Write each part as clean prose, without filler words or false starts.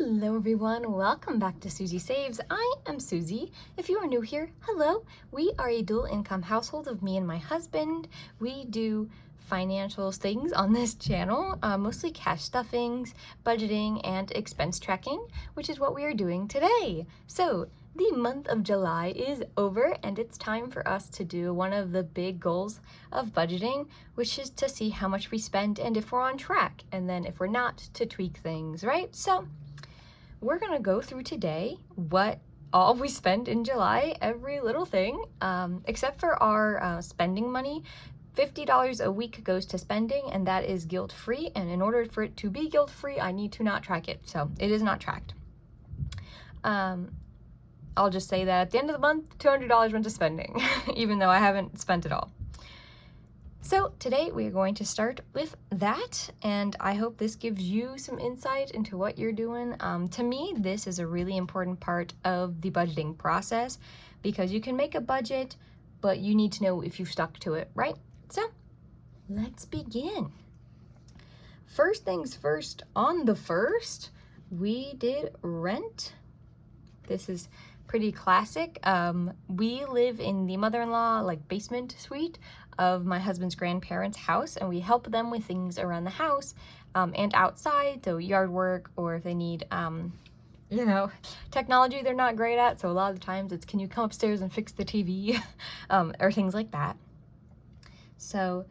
Hello everyone, welcome back to Susie Saves. I am Susie. If you are new here, hello. We are a dual income household of me and my husband. We do financial things on this channel, mostly cash stuffings, budgeting, and expense tracking, which is what we are doing today. So the month of July is over and it's time for us to do one of the big goals of budgeting, which is to see how much we spend and if we're on track, and then if we're not, to tweak things, right? So we're gonna go through today what all we spend in July, every little thing, except for our spending money. $50 a week goes to spending, and that is guilt-free, and in order for it to be guilt-free, I need to not track it, so it is not tracked. I'll just say that at the end of the month, $200 went to spending, even though I haven't spent it all. So today we are going to start with that, and I hope this gives you some insight into what you're doing. To me, this is a really important part of the budgeting process because you can make a budget, but you need to know if you've stuck to it, right? So let's begin. First things first, on the 1st, we did rent. This is pretty classic. We live in the mother-in-law basement suite of my husband's grandparents' house, and we help them with things around the house and outside, so yard work, or if they need technology they're not great at, so a lot of the times it's, can you come upstairs and fix the TV or things like that. So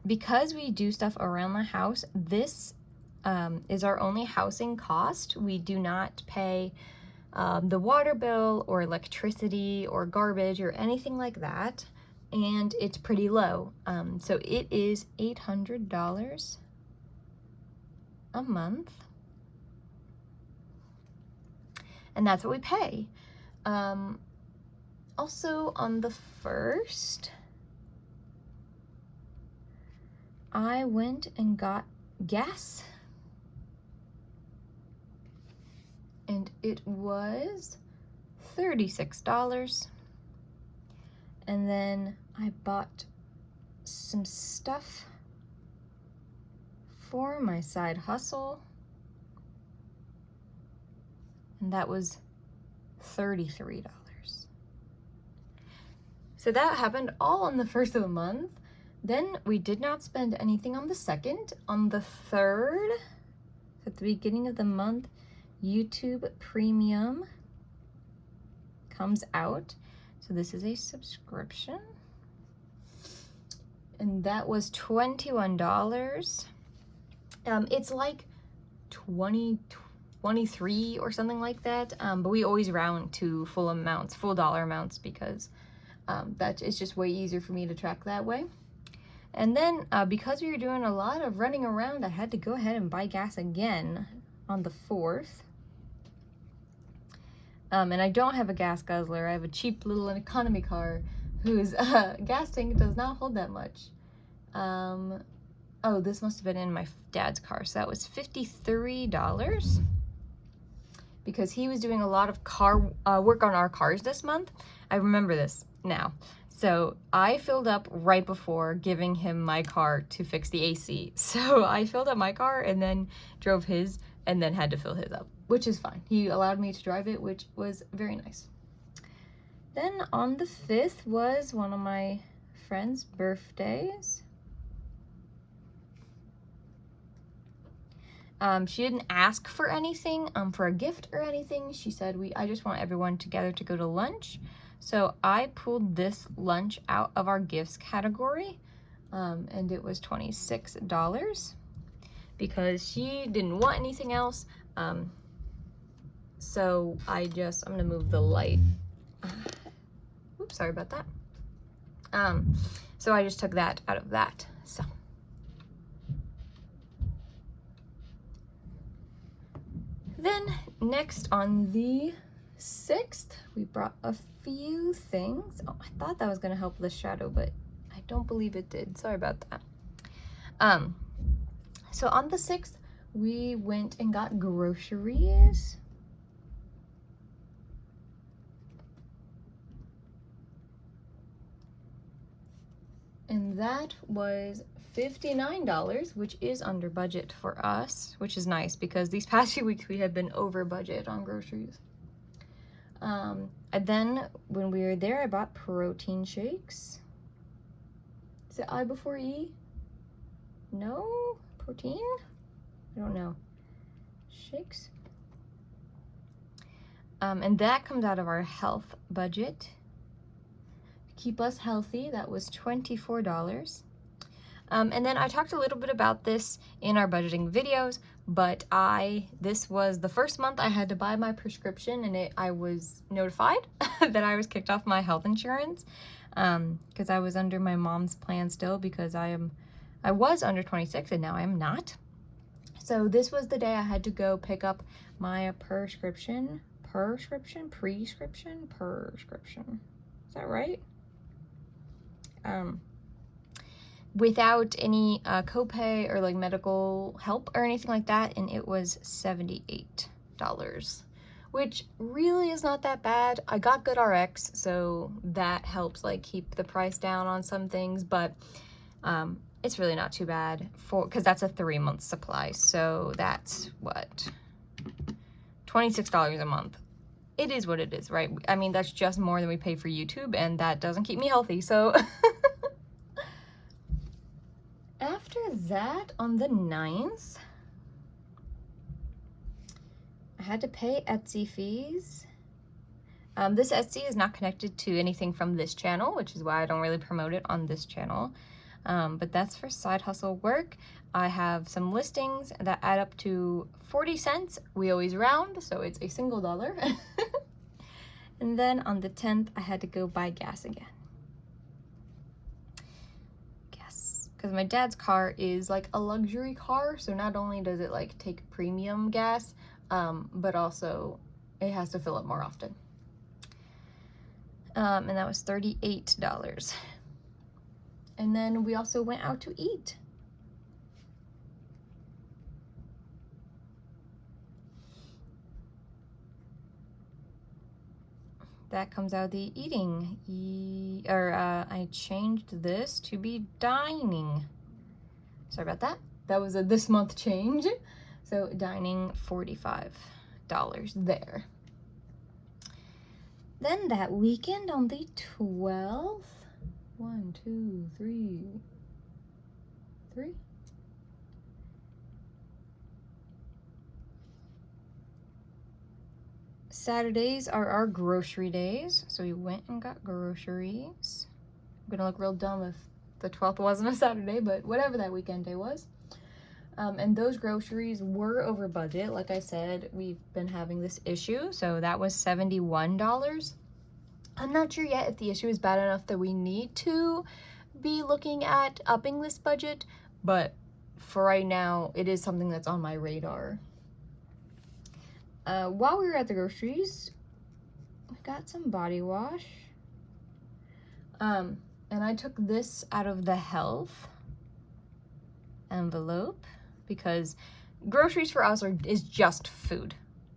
because we do stuff around the house, this is our only housing cost. We do not pay the water bill or electricity or garbage or anything like that, and it's pretty low. So it is $800 a month, and that's what we pay. Also on the 1st, I went and got gas, and it was $36. And then I bought some stuff for my side hustle, and that was $33. So that happened all on the 1st of the month. Then we did not spend anything on the 2nd. On the 3rd, at the beginning of the month, YouTube Premium comes out. So this is a subscription, and that was $21. It's like 23 or something like that, but we always round to full amounts, full dollar amounts, because that is just way easier for me to track that way. And then because we were doing a lot of running around, I had to go ahead and buy gas again on the 4th. And I don't have a gas guzzler. I have a cheap little economy car whose gas tank does not hold that much. Oh, this must have been in my dad's car. So that was $53 because he was doing a lot of car work on our cars this month. I remember this now. So I filled up right before giving him my car to fix the AC. So I filled up my car and then drove his, and then had to fill his up, which is fine. He allowed me to drive it, which was very nice. Then on the 5th was one of my friend's birthdays. She didn't ask for anything, for a gift or anything. She said, I just want everyone together to go to lunch. So I pulled this lunch out of our gifts category, and it was $26 because she didn't want anything else. So I'm gonna move the light. Oops, sorry about that. So I just took that out of that, so. Then next on the 6th, we brought a few things. Oh, I thought that was gonna help the shadow, but I don't believe it did. Sorry about that. So on the 6th, we went and got groceries. And that was $59, which is under budget for us, which is nice because these past few weeks we have been over budget on groceries. And then when we were there, I bought protein shakes. Is it I before E? No? Protein? I don't know. Shakes. And that comes out of our health budget. Keep us healthy, that was $24. And then I talked a little bit about this in our budgeting videos, but this was the first month I had to buy my prescription, and I was notified that I was kicked off my health insurance because I was under my mom's plan still, because I was under 26 and now I am not. So this was the day I had to go pick up my prescription. Is that right? Without any copay or like medical help or anything like that, and it was $78, which really is not that bad. I got GoodRx, so that helps like keep the price down on some things, but it's really not too bad because that's a 3-month supply, so that's what, $26 a month. It is what it is, right? I mean, that's just more than we pay for YouTube, and that doesn't keep me healthy, so. After that, on the 9th, I had to pay Etsy fees. This Etsy is not connected to anything from this channel, which is why I don't really promote it on this channel. But that's for side hustle work. I have some listings that add up to 40 cents. We always round, so it's a single dollar. And then on the 10th, I had to go buy gas again. Because my dad's car is like a luxury car, so not only does it like take premium gas, but also it has to fill up more often. And that was $38. And then we also went out to eat. That comes out of the eating. I changed this to be dining. Sorry about that. That was a this month change. So dining, $45 there. Then that weekend on the 12th, 1, 2, 3. Saturdays are our grocery days, so we went and got groceries. I'm gonna look real dumb if the 12th wasn't a Saturday, but whatever that weekend day was. And those groceries were over budget. Like I said, we've been having this issue, so that was $71. I'm not sure yet if the issue is bad enough that we need to be looking at upping this budget, but for right now, it is something that's on my radar. While we were at the groceries, we got some body wash. And I took this out of the health envelope because groceries for us is just food.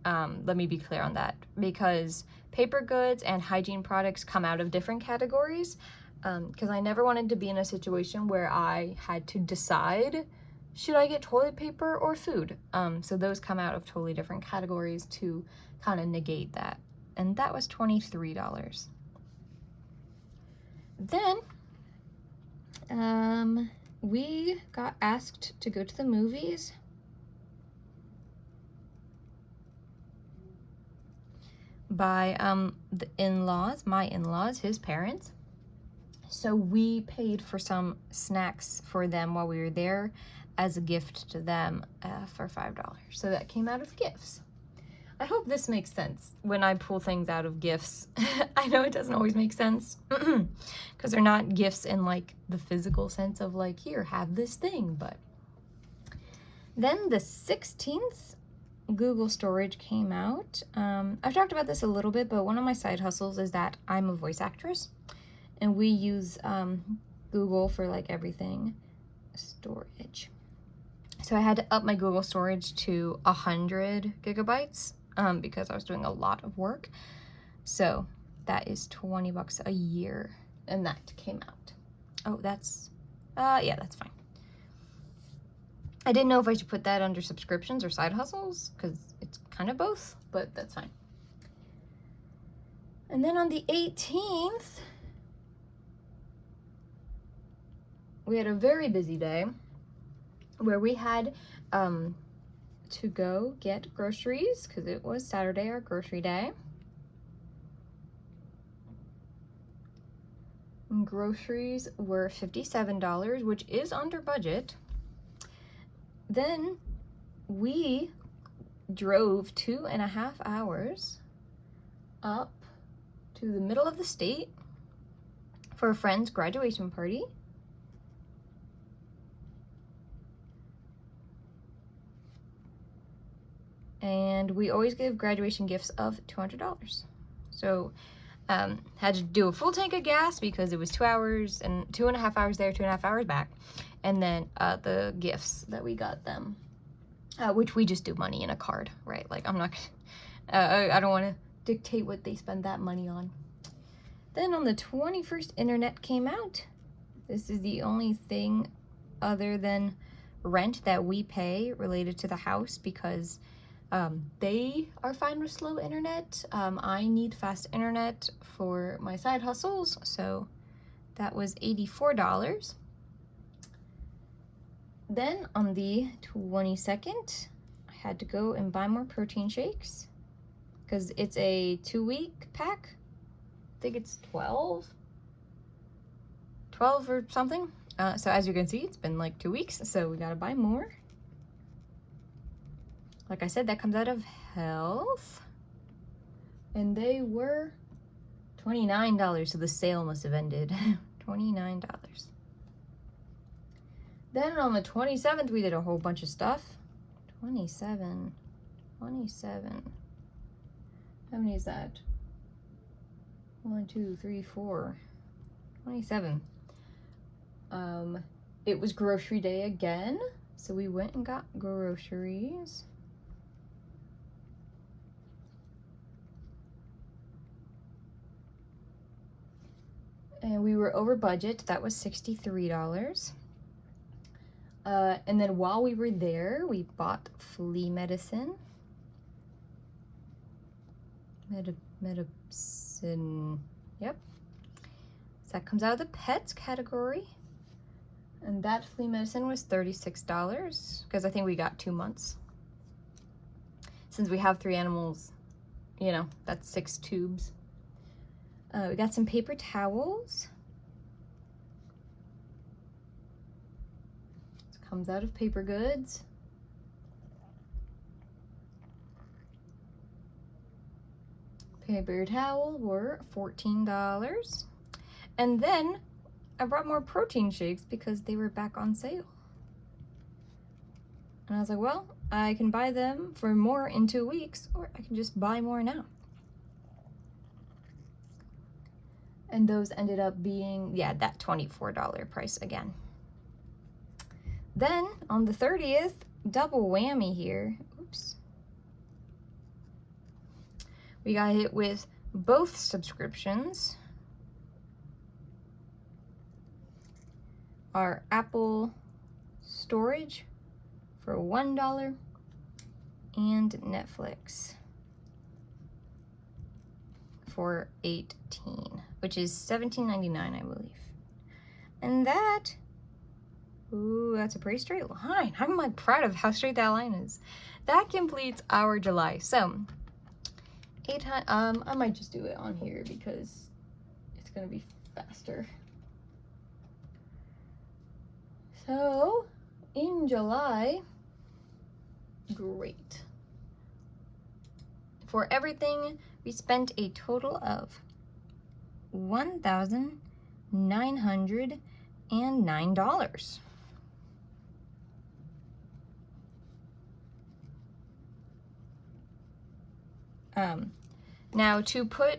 Let me be clear on that, because paper goods and hygiene products come out of different categories, because I never wanted to be in a situation where I had to decide, should I get toilet paper or food? So those come out of totally different categories to kind of negate that. And that was $23. Then we got asked to go to the movies. By the in-laws, my in-laws, his parents. So we paid for some snacks for them while we were there as a gift to them for $5. So that came out of gifts. I hope this makes sense when I pull things out of gifts. I know it doesn't always make sense because they're not gifts in like the physical sense of like, here, have this thing. But then the 16th, Google Storage came out. I've talked about this a little bit, but one of my side hustles is that I'm a voice actress, and we use Google for like everything. Storage. So I had to up my Google storage to 100 gigabytes because I was doing a lot of work. So that is $20 a year, and that came out. Oh, that's, yeah, that's fine. I didn't know if I should put that under subscriptions or side hustles, because it's kind of both, but that's fine. And then on the 18th, we had a very busy day where we had to go get groceries, because it was Saturday, our grocery day. And groceries were $57, which is under budget. Then we drove 2.5 hours up to the middle of the state for a friend's graduation party. And we always give graduation gifts of $200. So had to do a full tank of gas because it was 2 hours and 2.5 hours there, 2.5 hours back. And then the gifts that we got them, which we just do money in a card, right? Like, I'm not gonna, I don't want to dictate what they spend that money on. Then on the 21st, internet came out. This is the only thing other than rent that we pay related to the house, because they are fine with slow internet. I need fast internet for my side hustles, so that was $84. Then on the 22nd, I had to go and buy more protein shakes because it's a 2-week pack. I think it's 12 or something. So as you can see, it's been like 2 weeks, so we gotta buy more. Like I said, that comes out of health. And they were $29, so the sale must have ended. $29. Then on the 27th, we did a whole bunch of stuff. 27. How many is that? 1, 2, 3, 4. 27. It was grocery day again, so we went and got groceries. And we were over budget. That was $63. And then while we were there, we bought flea medicine. Medicine, yep. So that comes out of the pets category. And that flea medicine was $36, because I think we got 2 months. Since we have 3 animals, you know, that's 6 tubes. We got some paper towels. This comes out of Paper Goods. Paper towel were $14. And then I brought more protein shakes because they were back on sale. And I was like, well, I can buy them for more in 2 weeks, or I can just buy more now. And those ended up being, yeah, that $24 price again. Then on the 30th, double whammy here. Oops. We got hit with both subscriptions. Our Apple storage for $1 and Netflix for $18, which is $17.99, I believe. And that, ooh, that's a pretty straight line. I'm like proud of how straight that line is. That completes our July. So, I might just do it on here because it's gonna be faster. So, in July, great. For everything, we spent a total of $1,909. Now, to put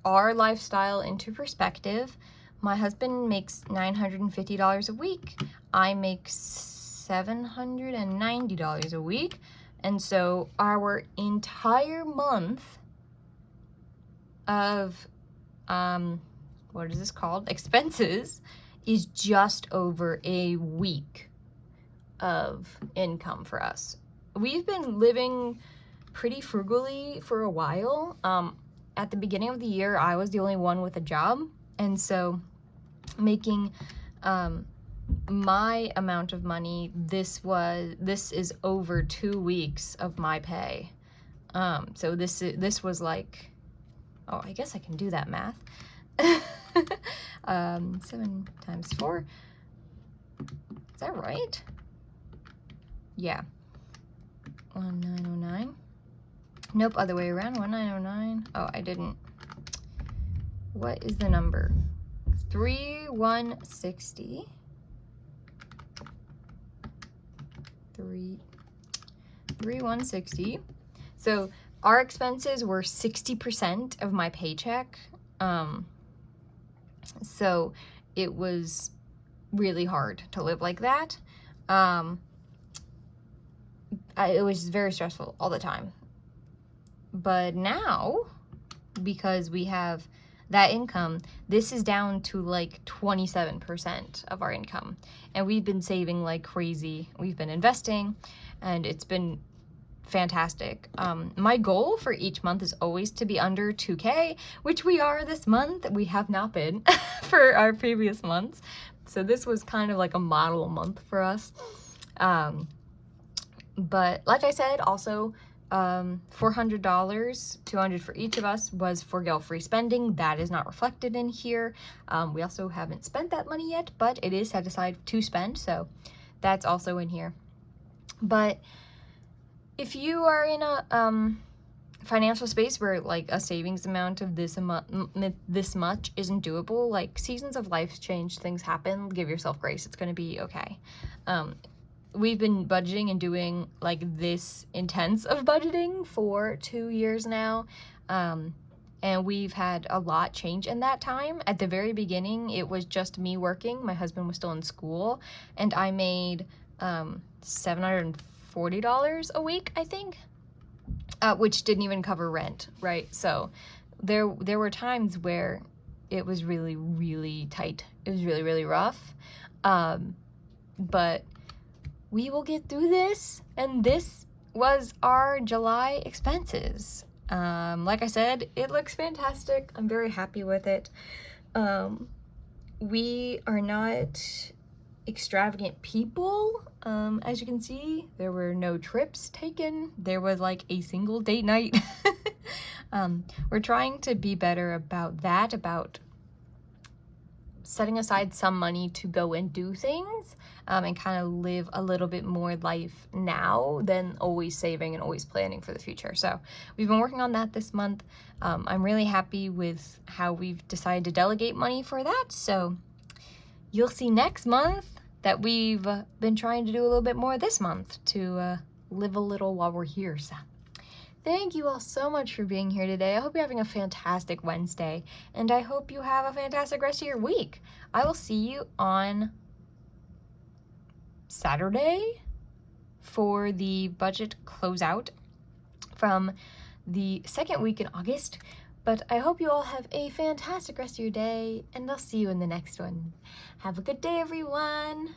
our lifestyle into perspective, my husband makes $950 a week. I make $790 a week. And so our entire month of, what is this called? Expenses is just over a week of income for us. We've been living pretty frugally for a while. At the beginning of the year, I was the only one with a job, and so making my amount of money, this is over 2 weeks of my pay. So this was like, oh, I guess I can do that math. 7 times 4. Is that right? Yeah. 1909. Nope, other way around. 1909. Oh, I didn't. What is the number? 3160. 3160. So our expenses were 60% of my paycheck. So it was really hard to live like that. It was very stressful all the time. But now, because we have that income, this is down to like 27% of our income. And we've been saving like crazy. We've been investing, and it's been fantastic. My goal for each month is always to be under 2K, which we are this month. We have not been for our previous months. So this was kind of like a model month for us. But like I said, also, $400, $200 for each of us was for guilt-free spending. That is not reflected in here. We also haven't spent that money yet, but it is set aside to spend, so that's also in here. But if you are in a financial space where like a savings amount of this much isn't doable, like seasons of life change, things happen, give yourself grace. It's going to be okay. We've been budgeting and doing like this intense of budgeting for 2 years now. And we've had a lot change in that time. At the very beginning, it was just me working. My husband was still in school, and I made $740 a week, I think, which didn't even cover rent, right? So there were times where it was really, really tight. It was really, really rough. But we will get through this, and this was our July expenses. Like I said, it looks fantastic. I'm very happy with it. We are not extravagant people. As you can see, there were no trips taken. There was like a single date night. We're trying to be better about that, about setting aside some money to go and do things, and kind of live a little bit more life now than always saving and always planning for the future. So we've been working on that this month. I'm really happy with how we've decided to delegate money for that. So you'll see next month that we've been trying to do a little bit more this month to live a little while we're here. So thank you all so much for being here today. I hope you're having a fantastic Wednesday, and I hope you have a fantastic rest of your week. I will see you on Saturday for the budget closeout from the second week in August. But I hope you all have a fantastic rest of your day, and I'll see you in the next one. Have a good day, everyone.